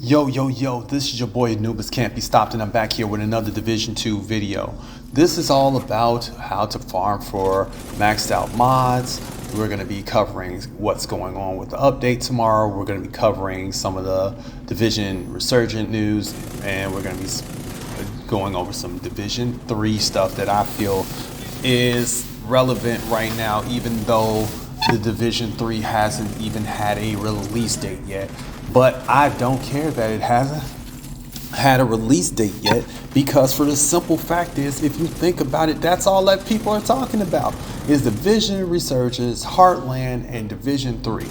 Yo, this is your boy Anubis Cntbstopp, and I'm back here with another Division 2 video. This is all about how to farm for maxed out mods. We're going to be covering what's going on with the update tomorrow. We're going to be covering some of the Division Resurgent news, and we're going to be going over some Division 3 stuff that I feel is relevant right now, even though the Division 3 hasn't even had a release date yet. But I don't care that it hasn't had a release date yet, because for the simple fact is, if you think about it, that's all that people are talking about is Division Resurgence, Heartland, and Division 3.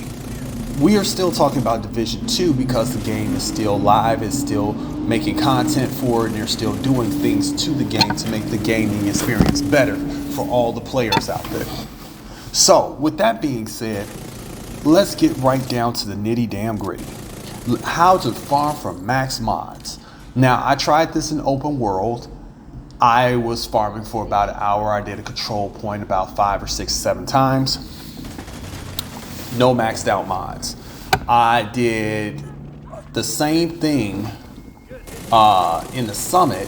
We are still talking about Division 2 because the game is still live, it's still making content for it, and they're still doing things to the game to make the gaming experience better for all the players out there. So, with that being said, let's get right down to the nitty damn gritty. How to farm for max mods. Now, I tried this in open world. I was farming for about an hour. I did a control point about 5 or 6, 7 times. No maxed out mods. I did the same thing in the summit,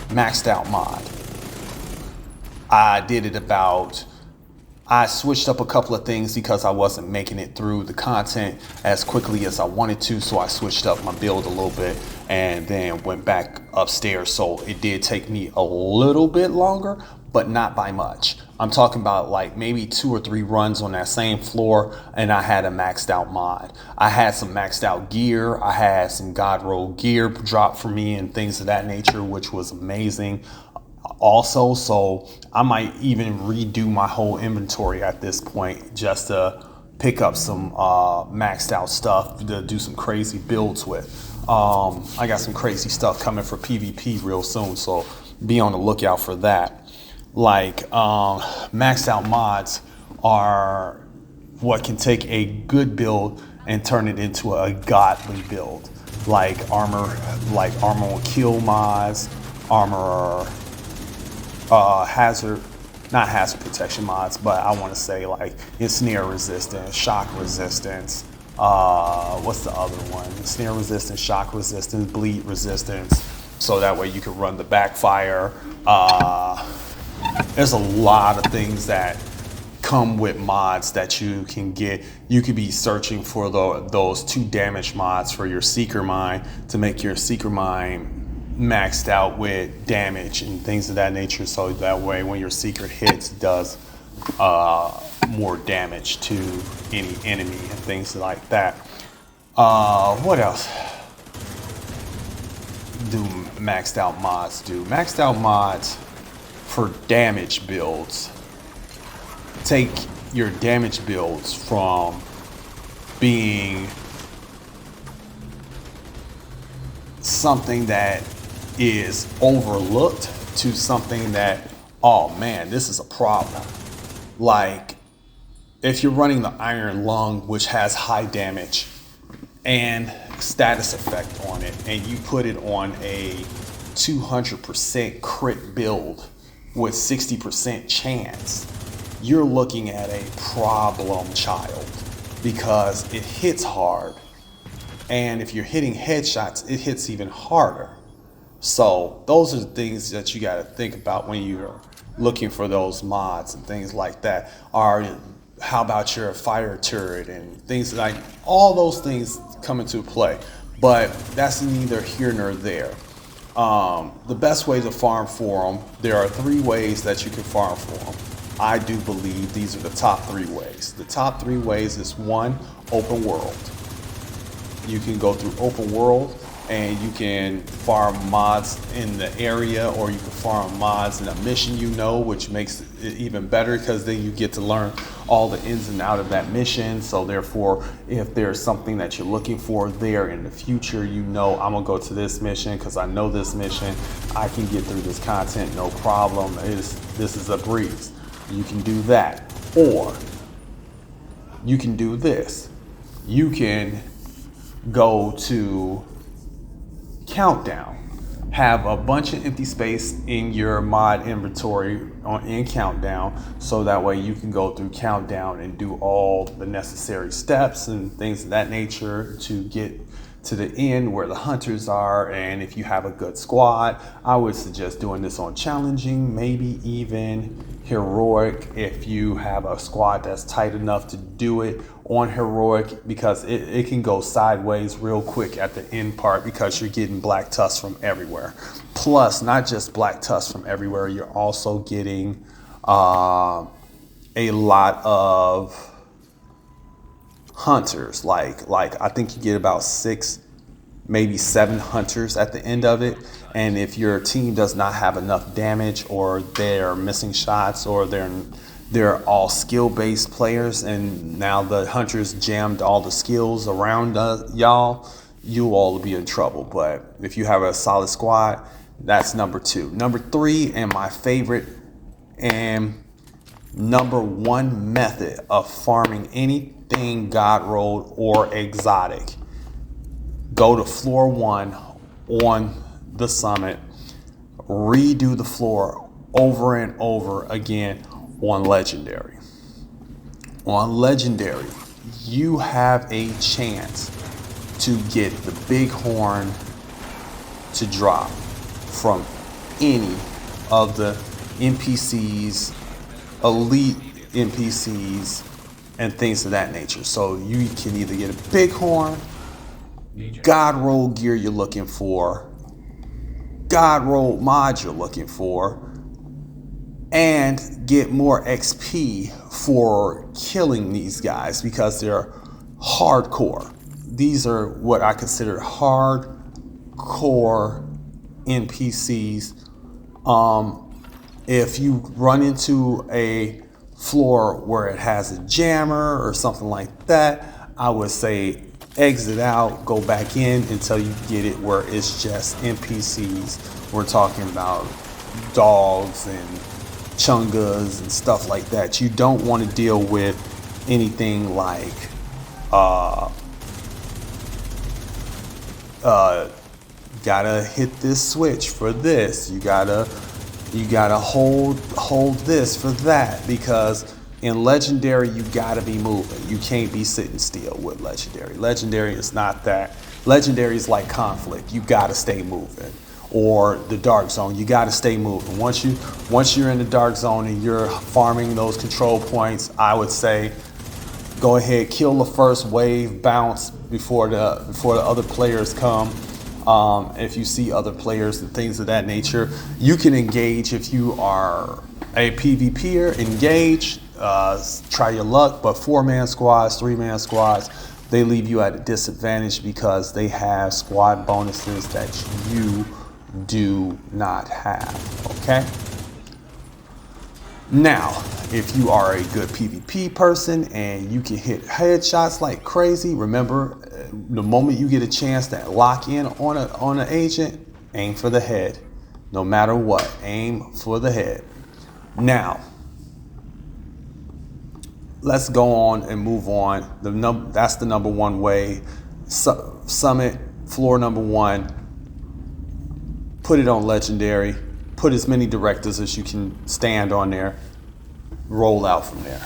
maxed out mod. I did it about, I switched up a couple of things because I wasn't making it through the content as quickly as I wanted to, so I switched up my build a little bit and then went back upstairs. So it did take me a little bit longer, but not by much. I'm talking about like maybe 2 or 3 runs on that same floor, and I had a maxed out mod. I had some maxed out gear. I had some God Roll gear drop for me and things of that nature, which was amazing. Also, so I might even redo my whole inventory at this point just to pick up some maxed out stuff to do some crazy builds with. I got some crazy stuff coming for PvP real soon, so be on the lookout for that. Like maxed out mods are what can take a good build and turn it into a godly build, like armor on kill mods, armor not hazard protection mods, but I want to say like ensnare resistance, shock resistance, what's the other one? Ensnare resistance, shock resistance, bleed resistance, so that way you can run the backfire. There's a lot of things that come with mods that you can get. You could be searching for those 2 damage mods for your Seeker Mine to make your Seeker Mine maxed out with damage and things of that nature, so that way when your secret hits, it does more damage to any enemy and things like that. What else do maxed out mods do? Maxed out mods for damage builds take your damage builds from being something that is overlooked to something that, oh man, this is a problem. Like if you're running the Iron Lung, which has high damage and status effect on it, and you put it on a 200% crit build with 60% chance, you're looking at a problem child, because it hits hard, and if you're hitting headshots, it hits even harder. So those are the things that you got to think about when you're looking for those mods and things like that. Or how about your fire turret and things like, all those things come into play, but that's neither here nor there. The best way to farm for them, there are 3 ways that you can farm for them. I do believe these are the top 3 ways. The top 3 ways is 1, open world. You can go through open world and you can farm mods in the area, or you can farm mods in a mission, which makes it even better, because then you get to learn all the ins and outs of that mission. So therefore, if there's something that you're looking for there in the future, I'm gonna go to this mission because I know this mission, I can get through this content no problem. This is a breeze. You can do that, or you can do this. You can go to Countdown, have a bunch of empty space in your mod inventory in Countdown, so that way you can go through Countdown and do all the necessary steps and things of that nature to get to the end where the hunters are. And if you have a good squad, I would suggest doing this on challenging, maybe even heroic if you have a squad that's tight enough to do it on heroic, because it can go sideways real quick at the end part because you're getting black tusks from everywhere. Plus, not just black tusks from everywhere, you're also getting a lot of hunters. Like I think you get about 6, maybe 7 hunters at the end of it. And if your team does not have enough damage, or they're missing shots, or they're all skill-based players, and now the hunters jammed all the skills around y'all, you all will be in trouble. But if you have a solid squad, that's number 2. Number 3, and my favorite and number 1 method of farming anything God rolled or exotic: go to floor 1 on the summit, redo the floor over and over again on legendary. On legendary, you have a chance to get the big horn to drop from any of the NPCs, elite NPCs, and things of that nature. So you can either get a big horn, God roll gear you're looking for, God roll mod you're looking for, and get more XP for killing these guys, because they're hardcore. These are what I consider hardcore NPCs. If you run into a floor where it has a jammer or something like that, I would say exit out, go back in until you get it where it's just NPCs. We're talking about dogs and chungas and stuff like that. You don't want to deal with anything like gotta hit this switch for this, you gotta hold this for that, because in legendary you gotta be moving. You can't be sitting still with legendary. Legendary is not that. Legendary is like conflict. You gotta stay moving. Or the dark zone, you gotta stay moving. Once you're in the dark zone and you're farming those control points, I would say go ahead, kill the first wave, bounce before the other players come. If you see other players and things of that nature, you can engage. If you are a PvPer, engage, try your luck. But 4-man squads, 3-man squads, they leave you at a disadvantage because they have squad bonuses that you do not have. Okay? Now, if you are a good PvP person and you can hit headshots like crazy, remember, the moment you get a chance to lock in on an agent, aim for the head. No matter what, aim for the head. Now, let's go on and move on. That's the number 1 way. Summit, floor number 1. Put it on legendary. Put as many directors as you can stand on there. Roll out from there.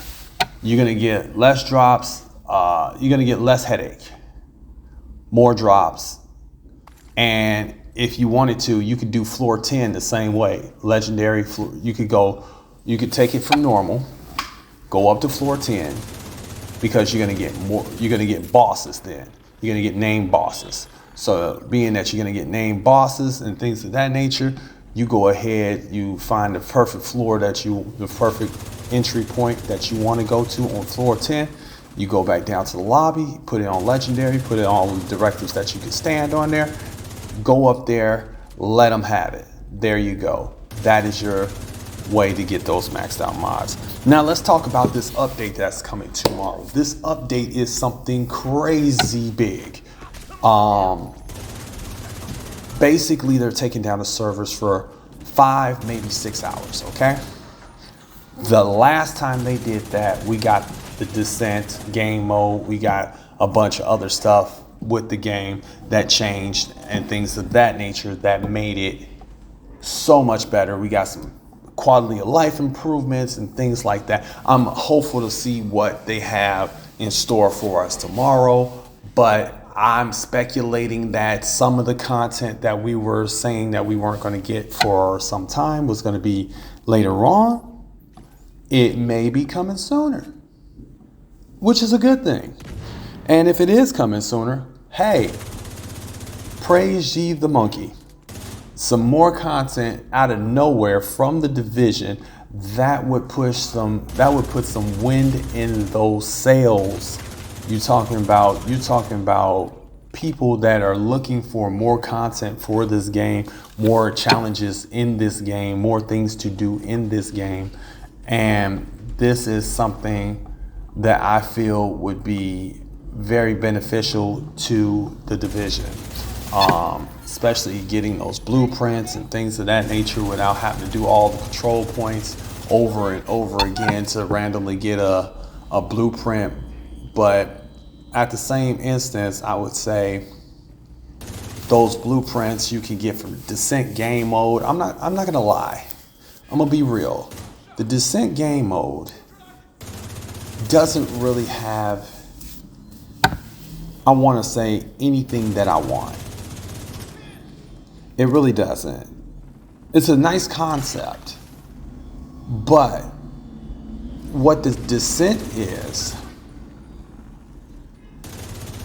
You're gonna get less drops. You're gonna get less headache. More drops. And if you wanted to, you could do floor 10 the same way. Legendary, you could take it from normal, go up to floor 10, because you're gonna get more. You're gonna get bosses then. You're gonna get named bosses. So being that you're gonna get named bosses and things of that nature, you go ahead, you find the perfect floor the perfect entry point that you want to go to on floor 10. You go back down to the lobby, put it on legendary, put it on the directives that you can stand on there, go up there, let them have it. There you go. That is your way to get those maxed out mods. Now let's talk about this update that's coming tomorrow. This update is something crazy big. Basically, they're taking down the servers for 5, maybe 6 hours, okay? The last time they did that, we got the Descent game mode. We got a bunch of other stuff with the game that changed and things of that nature that made it so much better. We got some quality of life improvements and things like that. I'm hopeful to see what they have in store for us tomorrow, but I'm speculating that some of the content that we were saying that we weren't going to get for some time was going to be later on. It may be coming sooner, which is a good thing. And if it is coming sooner, hey, praise ye the monkey. Some more content out of nowhere from the division that would put some wind in those sails. You're talking about people that are looking for more content for this game, more challenges in this game, more things to do in this game. And this is something that I feel would be very beneficial to the division, especially getting those blueprints and things of that nature without having to do all the control points over and over again to randomly get a blueprint. But at the same instance, I would say those blueprints you can get from Descent game mode. I'm not gonna lie. I'm gonna be real. The Descent game mode doesn't really have, I want to say, anything that I want. It really doesn't. It's a nice concept, but what the Descent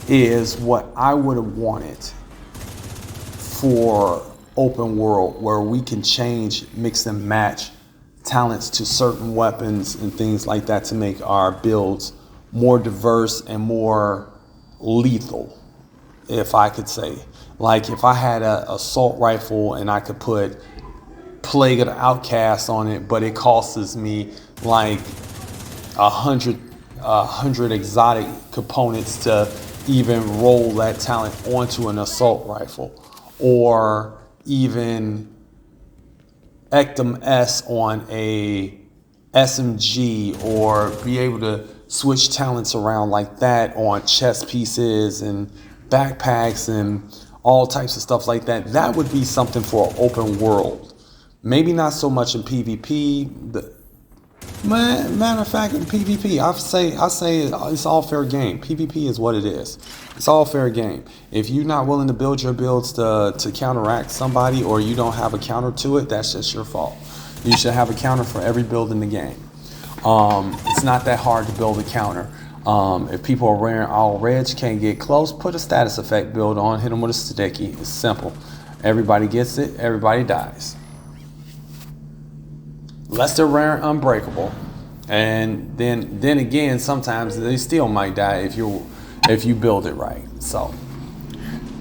is what I would have wanted for open world, where we can change, mix and match talents to certain weapons and things like that to make our builds more diverse and more lethal, if I could say. Like if I had an assault rifle and I could put Plague of the Outcast on it, but it costs me like 100 exotic components to even roll that talent onto an assault rifle, or even Ectum S on a SMG, or be able to switch talents around like that on chest pieces and backpacks and all types of stuff like that. That would be something for an open world. Maybe not so much in PvP. Matter of fact, in PvP, I say it's all fair game. PvP is what it is. It's all fair game. If you're not willing to build your builds to counteract somebody, or you don't have a counter to it, that's just your fault. You should have a counter for every build in the game. It's not that hard to build a counter. If people are wearing all reds, can't get close, put a status effect build on, hit them with a sticky. It's simple. Everybody gets it, everybody dies. Unless they're rare and unbreakable. And then again, sometimes they still might die if you build it right. So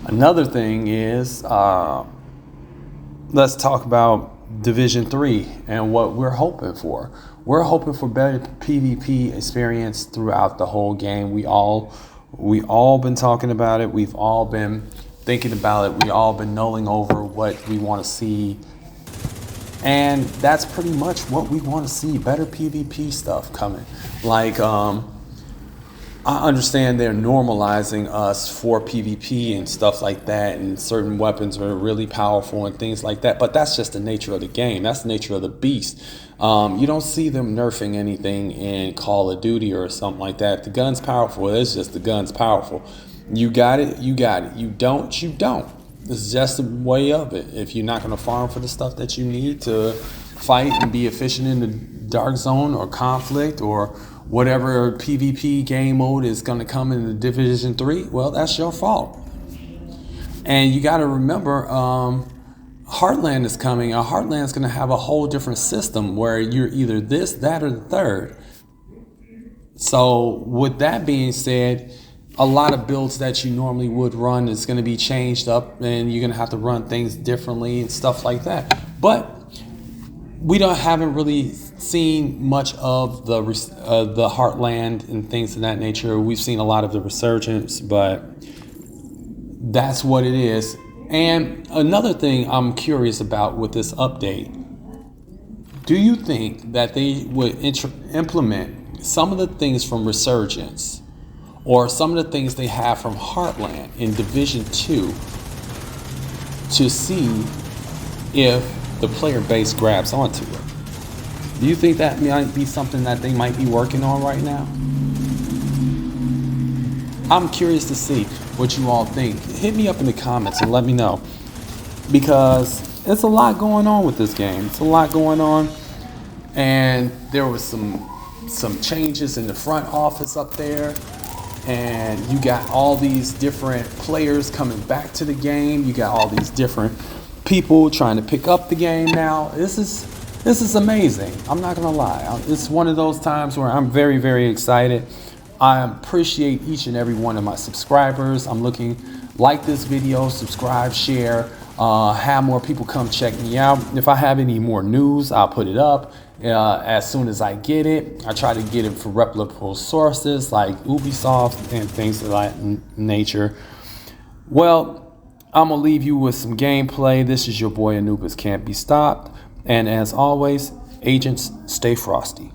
another thing is, let's talk about Division 3 and what we're hoping for. We're hoping for better PvP experience throughout the whole game. We all been talking about it. We've all been thinking about it. We all been mulling over what we want to see. And that's pretty much what we want to see, better PvP stuff coming. Like, I understand they're normalizing us for PvP and stuff like that, and certain weapons are really powerful and things like that, but that's just the nature of the game. That's the nature of the beast. You don't see them nerfing anything in Call of Duty or something like that. The gun's powerful. It's just the gun's powerful. You got it, you got it. You don't, you don't. It's just a way of it. If you're not going to farm for the stuff that you need to fight and be efficient in the dark zone or conflict or whatever PvP game mode is going to come in the Division 3, well, that's your fault. And you got to remember, Heartland is coming. Heartland is going to have a whole different system where you're either this, that, or the third. So with that being said, a lot of builds that you normally would run is going to be changed up, and you're going to have to run things differently and stuff like that. But we haven't really seen much of the Heartland and things of that nature. We've seen a lot of the resurgence, but that's what it is. And another thing I'm curious about with this update, do you think that they would implement some of the things from Resurgence or some of the things they have from Heartland in Division 2 to see if the player base grabs onto it? Do you think that might be something that they might be working on right now? I'm curious to see. what you all think. Hit me up in the comments and let me know, because it's a lot going on with this game. It's a lot going on, and there was some changes in the front office up there, and you got all these different players coming back to the game. You got all these different people trying to pick up the game now. This is amazing. I'm not gonna lie. It's one of those times where I'm very, very excited. I appreciate each and every one of my subscribers. I'm looking, like this video, subscribe, share, have more people come check me out. If I have any more news, I'll put it up as soon as I get it. I try to get it from reputable sources like Ubisoft and things of that nature. Well, I'm gonna leave you with some gameplay. This is your boy Anubis Can't Be Stopped, and as always, agents, stay frosty.